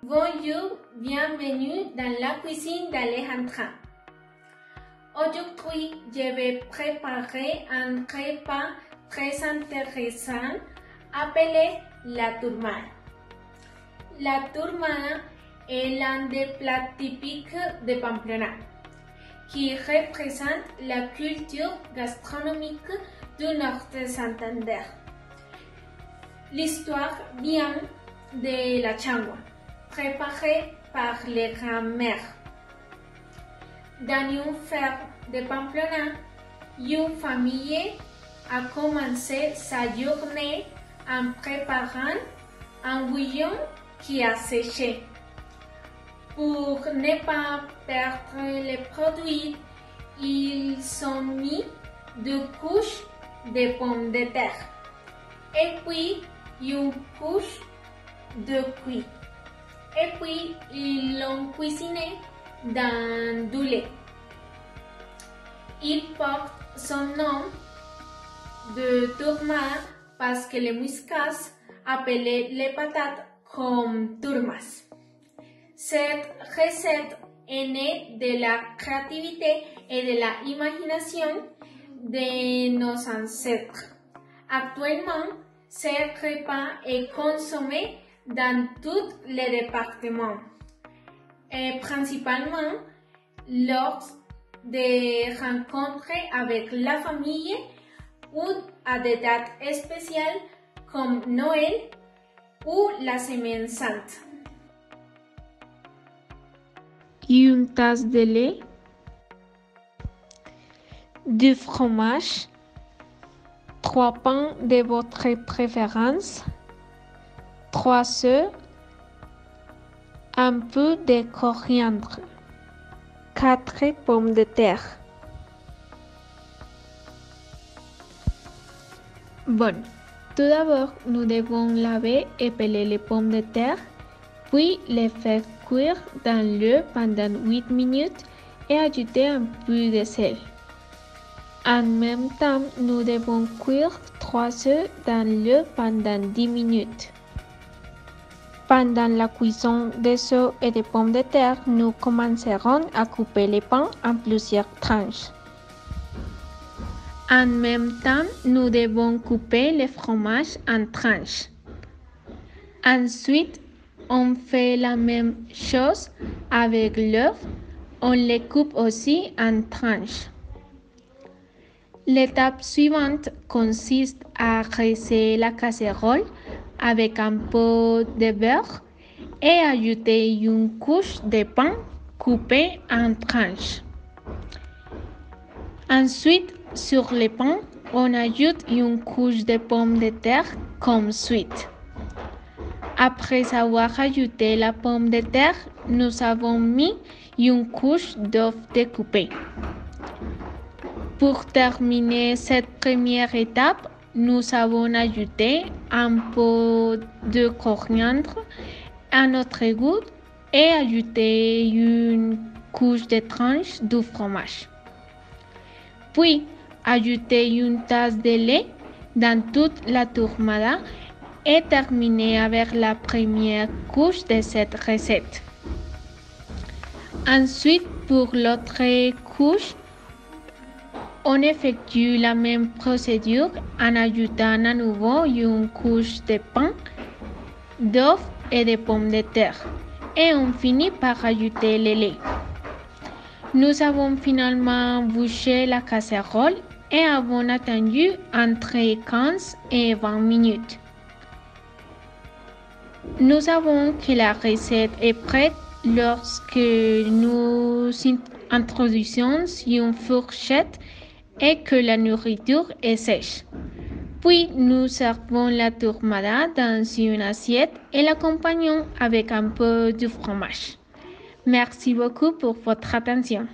Bonjour, bienvenue dans la cuisine d'Alejandra. Aujourd'hui, je vais préparer un repas très intéressant appelé la turmada. La turmada est l'un des plats typiques de Pamplona, qui représente la culture gastronomique du nord de Santander. L'histoire vient de la changua, préparée par les grands-mères. Dans une ferme de Pamplona, une famille a commencé sa journée en préparant un bouillon qui a séché. Pour ne pas perdre les produits, ils ont mis 2 couches de pommes de terre et puis une couche de cuit. Et puis ils l'ont cuisiné dans du lait. Il porte son nom de turmada parce que les Muiscas appelaient les patates comme turmas. Cette recette est née de la créativité et de la imagination de nos ancêtres. Actuellement, ce repas est consommé dans tous les départements, et principalement lors des rencontres avec la famille ou à des dates spéciales comme Noël ou la Semaine Sainte. Une tasse de lait, du fromage, 3 pains de votre préférence, 3 œufs, un peu de coriandre, 4 pommes de terre. Bon, tout d'abord, nous devons laver et peler les pommes de terre, puis les faire cuire dans l'eau pendant 8 minutes et ajouter un peu de sel. En même temps, nous devons cuire 3 œufs dans l'eau pendant 10 minutes. Pendant la cuisson des œufs et des pommes de terre, nous commencerons à couper les pains en plusieurs tranches. En même temps, nous devons couper le fromage en tranches. Ensuite, on fait la même chose avec l'œuf. On les coupe aussi en tranches. L'étape suivante consiste à rincer la casserole avec un peu de beurre et ajouter une couche de pain coupé en tranches. Ensuite, sur le pain, on ajoute une couche de pommes de terre comme suite. Après avoir ajouté la pomme de terre, nous avons mis une couche d'œuf découpé. Pour terminer cette première étape, nous avons ajouté un peu de coriandre à notre goût et ajouté une couche de tranches de fromage. Puis, ajouter une tasse de lait dans toute la turmada et terminer avec la première couche de cette recette. Ensuite, pour l'autre couche, on effectue la même procédure en ajoutant à nouveau une couche de pain, d'œuf et de pommes de terre. Et on finit par ajouter le lait. Nous avons finalement bouché la casserole et avons attendu entre 15 et 20 minutes. Nous savons que la recette est prête lorsque nous introduisons une fourchette et que la nourriture est sèche. Puis nous servons la turmada dans une assiette et l'accompagnons avec un peu de fromage. Merci beaucoup pour votre attention.